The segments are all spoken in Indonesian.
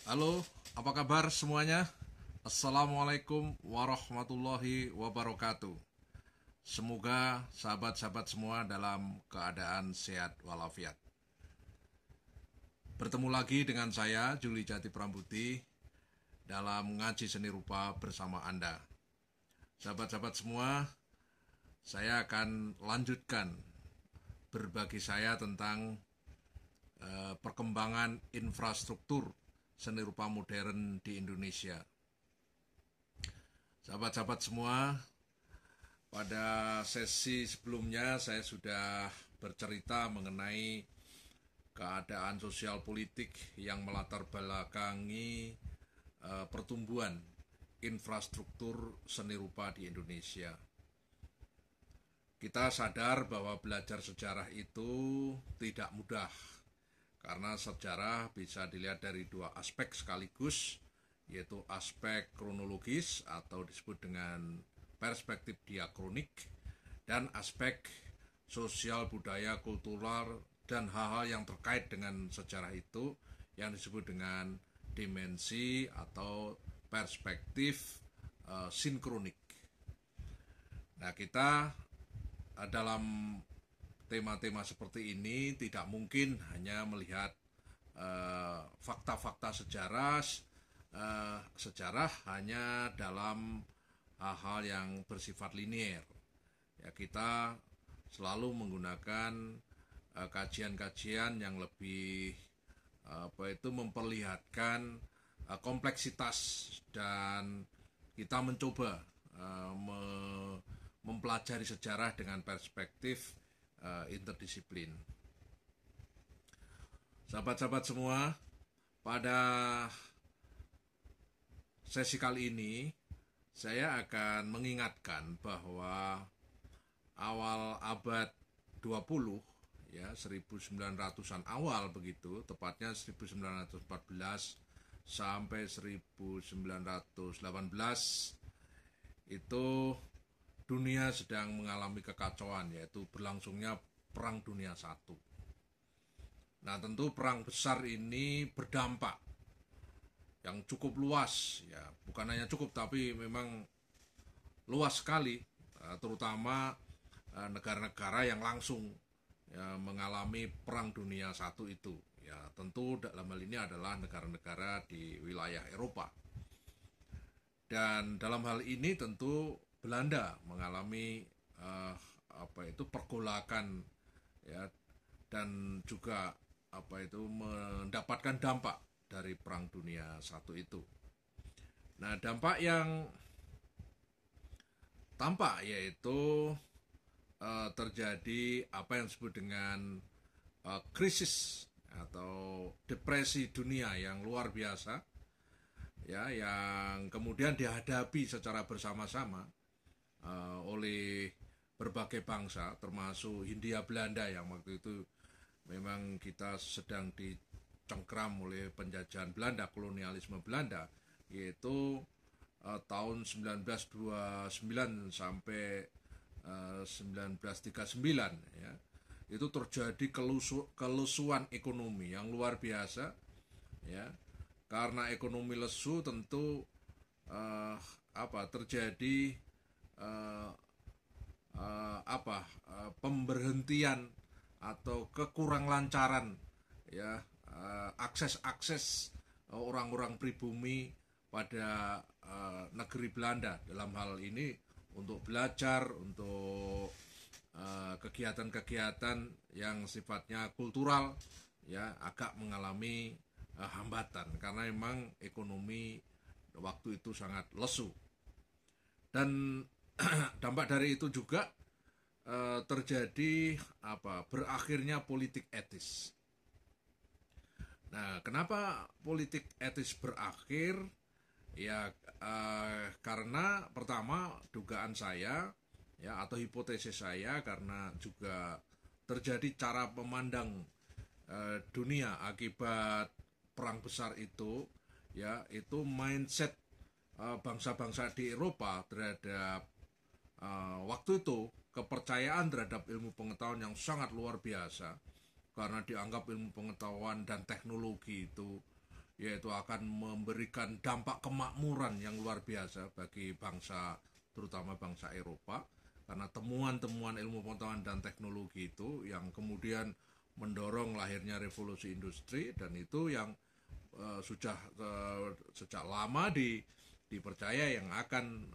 Halo, apa kabar semuanya? Assalamualaikum warahmatullahi wabarakatuh. Semoga sahabat-sahabat semua dalam keadaan sehat walafiat. Bertemu lagi dengan saya, Juli Jati Prambuti, dalam ngaji seni rupa bersama Anda. Sahabat-sahabat semua, saya akan lanjutkan berbagi saya tentang perkembangan infrastruktur seni rupa modern di Indonesia. Sahabat-sahabat semua, pada sesi sebelumnya saya sudah bercerita mengenai keadaan sosial politik yang melatar belakangi pertumbuhan infrastruktur seni rupa di Indonesia. Kita sadar bahwa belajar sejarah itu tidak mudah, karena sejarah bisa dilihat dari dua aspek sekaligus, yaitu aspek kronologis atau disebut dengan perspektif diakronik, dan aspek sosial, budaya, kultural, dan hal-hal yang terkait dengan sejarah itu yang disebut dengan dimensi atau perspektif sinkronik. Nah, kita dalam tema-tema seperti ini tidak mungkin hanya melihat fakta-fakta sejarah hanya dalam hal-hal yang bersifat linier. Ya, kita selalu menggunakan kajian-kajian yang lebih memperlihatkan kompleksitas, dan kita mencoba mempelajari sejarah dengan perspektif interdisiplin. Sahabat-sahabat semua, pada sesi kali ini saya akan mengingatkan bahwa awal abad 20, ya 1900-an awal begitu, tepatnya 1914 sampai 1918, itu dunia sedang mengalami kekacauan, yaitu berlangsungnya Perang Dunia I. Nah, tentu perang besar ini berdampak yang cukup luas, ya bukan hanya cukup tapi memang luas sekali, terutama negara-negara yang langsung ya, mengalami Perang Dunia I itu. Ya, tentu dalam hal ini adalah negara-negara di wilayah Eropa. Dan dalam hal ini tentu Belanda mengalami pergolakan, ya, dan juga mendapatkan dampak dari Perang Dunia I itu. Nah, dampak yang tampak yaitu terjadi apa yang disebut dengan krisis atau depresi dunia yang luar biasa, ya, yang kemudian dihadapi secara bersama-sama oleh berbagai bangsa, termasuk Hindia Belanda yang waktu itu memang kita sedang dicengkram oleh penjajahan Belanda, kolonialisme Belanda, yaitu tahun 1929 sampai 1939, ya. Itu terjadi kelusuan ekonomi yang luar biasa, ya. Karena ekonomi lesu tentu terjadi pemberhentian atau kekurang lancaran, ya, akses orang-orang pribumi pada negeri Belanda dalam hal ini untuk belajar, untuk kegiatan-kegiatan yang sifatnya kultural, ya, agak mengalami hambatan karena memang ekonomi waktu itu sangat lesu. Dan dampak dari itu juga terjadi berakhirnya politik etis. Nah, kenapa politik etis berakhir? Ya, karena pertama dugaan saya, ya, atau hipotesis saya, karena juga terjadi cara memandang dunia akibat perang besar itu, ya, itu mindset bangsa-bangsa di Eropa terhadap waktu itu, kepercayaan terhadap ilmu pengetahuan yang sangat luar biasa, karena dianggap ilmu pengetahuan dan teknologi itu yaitu akan memberikan dampak kemakmuran yang luar biasa bagi bangsa, terutama bangsa Eropa, karena temuan-temuan ilmu pengetahuan dan teknologi itu yang kemudian mendorong lahirnya revolusi industri, dan itu yang sudah sejak lama dipercaya yang akan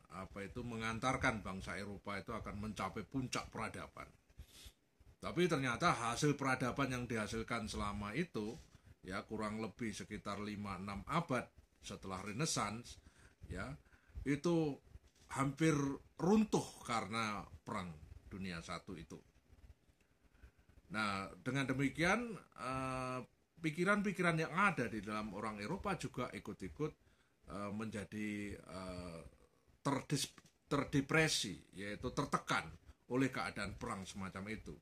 mengantarkan bangsa Eropa itu akan mencapai puncak peradaban. Tapi ternyata hasil peradaban yang dihasilkan selama itu, ya kurang lebih sekitar 5-6 abad setelah Renaissance, ya itu hampir runtuh karena perang dunia satu itu. Nah, dengan demikian pikiran-pikiran yang ada di dalam orang Eropa juga ikut-ikut menjadi terdepresi, yaitu tertekan oleh keadaan perang semacam itu.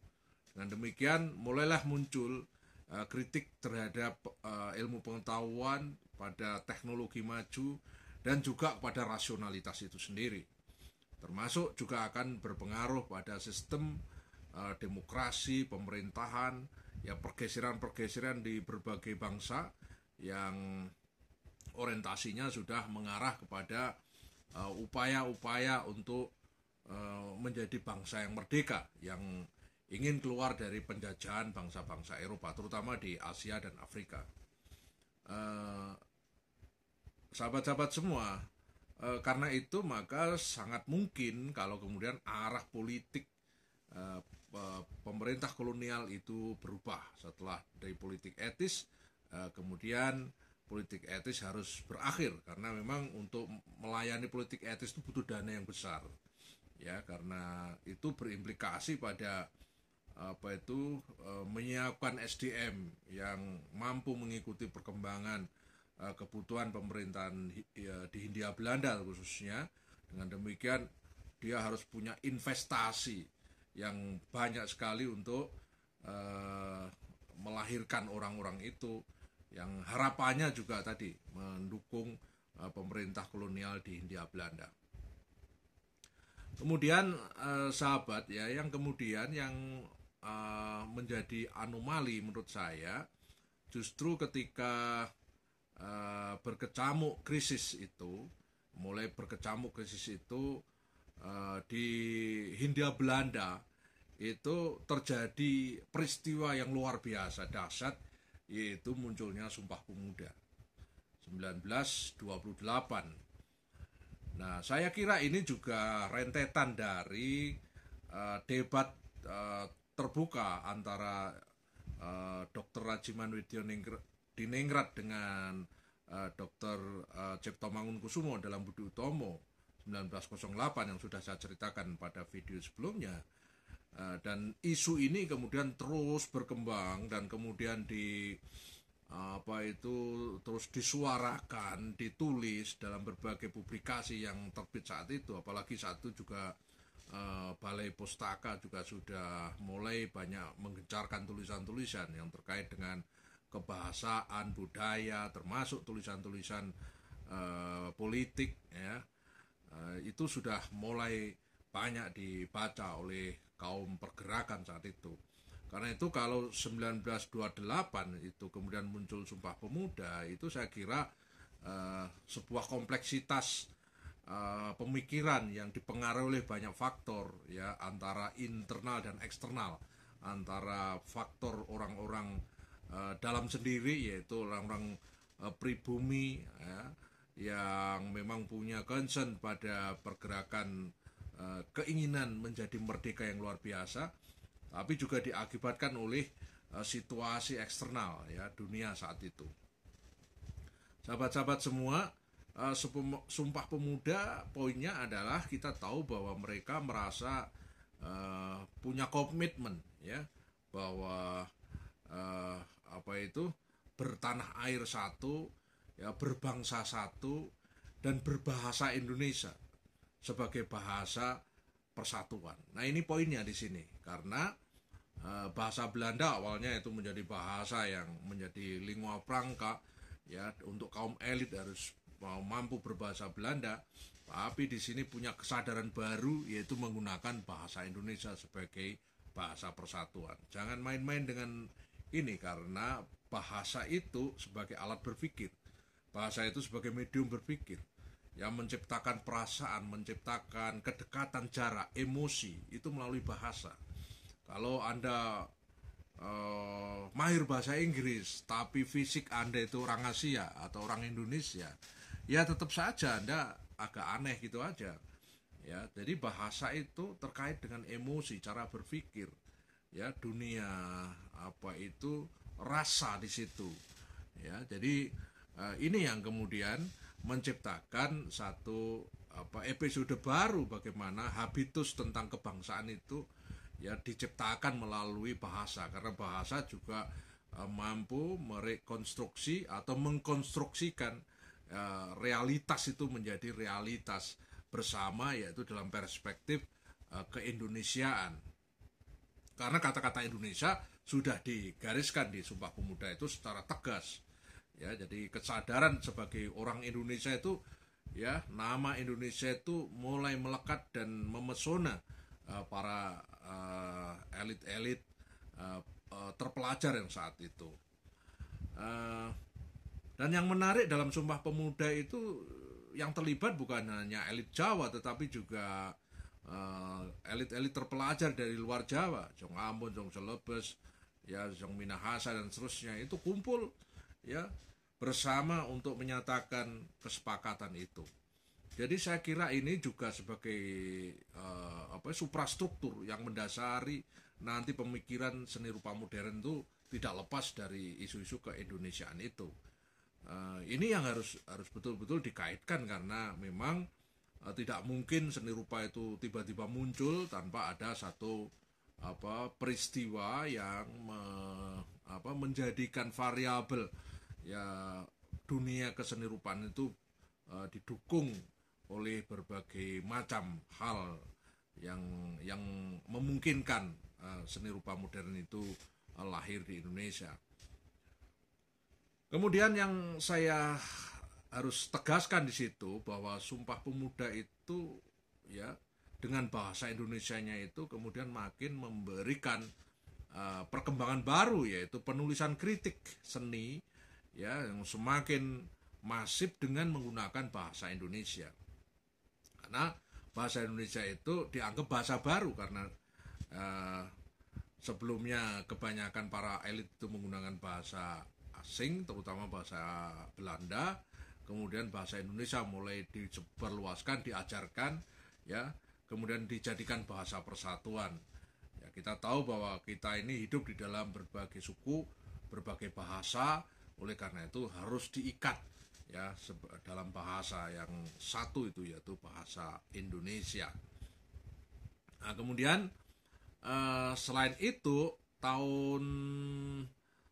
Dengan demikian mulailah muncul kritik terhadap ilmu pengetahuan pada teknologi maju dan juga pada rasionalitas itu sendiri. Termasuk juga akan berpengaruh pada sistem demokrasi, pemerintahan, ya pergeseran-pergeseran di berbagai bangsa yang orientasinya sudah mengarah kepada upaya-upaya untuk menjadi bangsa yang merdeka, yang ingin keluar dari penjajahan bangsa-bangsa Eropa, terutama di Asia dan Afrika. Sahabat-sahabat semua, karena itu maka sangat mungkin kalau kemudian arah politik pemerintah kolonial itu berubah setelah dari politik etis, kemudian politik etis harus berakhir, karena memang untuk melayani politik etis itu butuh dana yang besar, ya, karena itu berimplikasi pada menyiapkan SDM yang mampu mengikuti perkembangan kebutuhan pemerintahan di Hindia Belanda khususnya. Dengan demikian dia harus punya investasi yang banyak sekali untuk melahirkan orang-orang itu, yang harapannya juga tadi mendukung pemerintah kolonial di Hindia Belanda. Kemudian sahabat, ya, yang kemudian yang menjadi anomali menurut saya, justru ketika berkecamuk krisis itu, di Hindia Belanda itu terjadi peristiwa yang luar biasa dahsyat, yaitu munculnya Sumpah Pemuda 1928. Nah, saya kira ini juga rentetan dari debat terbuka antara Dr. Rajiman Widyaningrat dengan Dr. Cipto Mangunkusumo dalam Budi Utomo 1908 yang sudah saya ceritakan pada video sebelumnya. Dan isu ini kemudian terus berkembang dan kemudian terus disuarakan, ditulis dalam berbagai publikasi yang terbit saat itu. Apalagi saat itu juga Balai Pustaka juga sudah mulai banyak menggencarkan tulisan-tulisan yang terkait dengan kebahasaan, budaya, termasuk tulisan-tulisan politik, ya. Itu sudah mulai banyak dibaca oleh kaum pergerakan saat itu. Karena itu kalau 1928 itu kemudian muncul Sumpah Pemuda, itu saya kira sebuah kompleksitas pemikiran yang dipengaruhi oleh banyak faktor, ya, antara internal dan eksternal, antara faktor orang-orang dalam sendiri, yaitu orang-orang pribumi, ya, yang memang punya concern pada pergerakan keinginan menjadi merdeka yang luar biasa, tapi juga diakibatkan oleh situasi eksternal, ya, dunia saat itu. Sahabat-sahabat semua, Sumpah Pemuda poinnya adalah kita tahu bahwa mereka merasa punya komitmen, ya, bahwa bertanah air satu, ya, berbangsa satu, dan berbahasa Indonesia sebagai bahasa persatuan. Nah, ini poinnya di sini, karena bahasa Belanda awalnya itu menjadi bahasa yang menjadi lingua franca, ya, untuk kaum elit harus mampu berbahasa Belanda, tapi di sini punya kesadaran baru, yaitu menggunakan bahasa Indonesia sebagai bahasa persatuan. Jangan main-main dengan ini, karena bahasa itu sebagai alat berpikir, Bahasa itu sebagai medium berpikir yang menciptakan perasaan, menciptakan kedekatan, jarak, emosi itu melalui bahasa. Kalau Anda mahir bahasa Inggris tapi fisik Anda itu orang Asia atau orang Indonesia, ya tetap saja Anda agak aneh gitu aja. Ya, jadi bahasa itu terkait dengan emosi, cara berpikir, ya, dunia apa itu rasa di situ. Ya, jadi ini yang kemudian menciptakan satu episode baru bagaimana habitus tentang kebangsaan itu ya diciptakan melalui bahasa, karena bahasa juga mampu merekonstruksi atau mengkonstruksikan realitas itu menjadi realitas bersama, yaitu dalam perspektif keindonesiaan. Karena kata-kata Indonesia sudah digariskan di Sumpah Pemuda itu secara tegas. Ya, jadi kesadaran sebagai orang Indonesia itu, ya, nama Indonesia itu mulai melekat dan memesona para elit-elit terpelajar yang saat itu. Dan yang menarik dalam Sumpah Pemuda itu yang terlibat bukan hanya elit Jawa tetapi juga elit-elit terpelajar dari luar Jawa, Jong Ambon, Jong Celebes, ya, Jong Minahasa dan seterusnya, itu kumpul ya bersama untuk menyatakan kesepakatan itu. Jadi saya kira ini juga sebagai suprastruktur yang mendasari nanti pemikiran seni rupa modern itu tidak lepas dari isu-isu keindonesiaan itu. Ini yang harus betul-betul dikaitkan, karena memang tidak mungkin seni rupa itu tiba-tiba muncul tanpa ada satu peristiwa yang menjadikan variabel ya dunia kesenirupaan itu didukung oleh berbagai macam hal yang memungkinkan seni rupa modern itu lahir di Indonesia. Kemudian yang saya harus tegaskan di situ bahwa Sumpah Pemuda itu ya dengan bahasa Indonesianya itu kemudian makin memberikan perkembangan baru, yaitu penulisan kritik seni ya yang semakin masif dengan menggunakan bahasa Indonesia. Karena bahasa Indonesia itu dianggap bahasa baru karena sebelumnya kebanyakan para elit itu menggunakan bahasa asing, terutama bahasa Belanda. Kemudian bahasa Indonesia mulai disebarluaskan, diajarkan, ya, kemudian dijadikan bahasa persatuan. Ya, kita tahu bahwa kita ini hidup di dalam berbagai suku, berbagai bahasa, oleh karena itu harus diikat ya dalam bahasa yang satu itu, yaitu bahasa Indonesia. Nah, kemudian selain itu tahun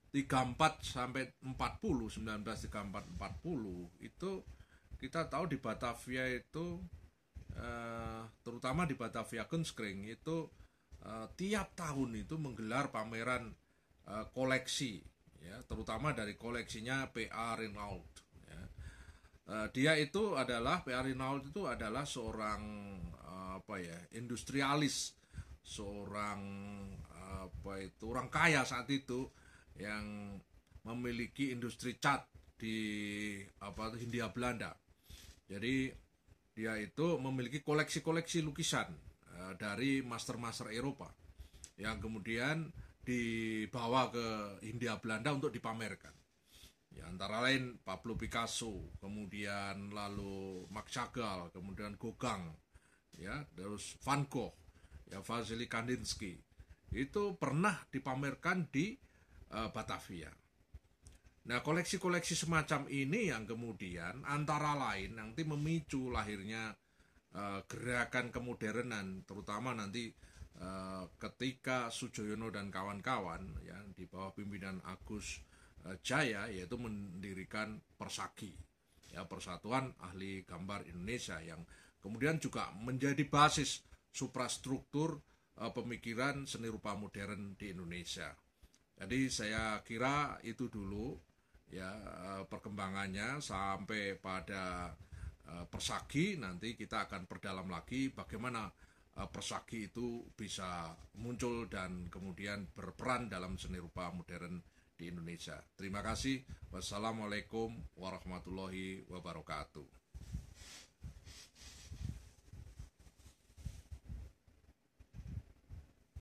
34 sampai 40, 1934-40 itu kita tahu di Batavia itu terutama di Batavia Kunskring itu tiap tahun itu menggelar pameran koleksi ya, terutama dari koleksinya P.A. Renault ya. P.A. Renault itu adalah seorang industrialis, seorang orang kaya saat itu yang memiliki industri cat di Hindia Belanda. Jadi dia itu memiliki koleksi-koleksi lukisan dari master-master Eropa yang kemudian dibawa ke Hindia Belanda untuk dipamerkan. Ya, antara lain Pablo Picasso, kemudian lalu Max Chagall, kemudian Gauguin, ya, terus Van Gogh, ya, Vasily Kandinsky. Itu pernah dipamerkan di Batavia. Nah, koleksi-koleksi semacam ini yang kemudian antara lain nanti memicu lahirnya gerakan kemodernan, terutama nanti ketika Sujoyono dan kawan-kawan ya di bawah pimpinan Agus Jaya, yaitu mendirikan Persagi, ya, Persatuan Ahli Gambar Indonesia, yang kemudian juga menjadi basis suprastruktur pemikiran seni rupa modern di Indonesia. Jadi saya kira itu dulu ya perkembangannya sampai pada Persagi. Nanti kita akan perdalam lagi bagaimana Persagi itu bisa muncul dan kemudian berperan dalam seni rupa modern di Indonesia. Terima kasih. Wassalamualaikum warahmatullahi wabarakatuh.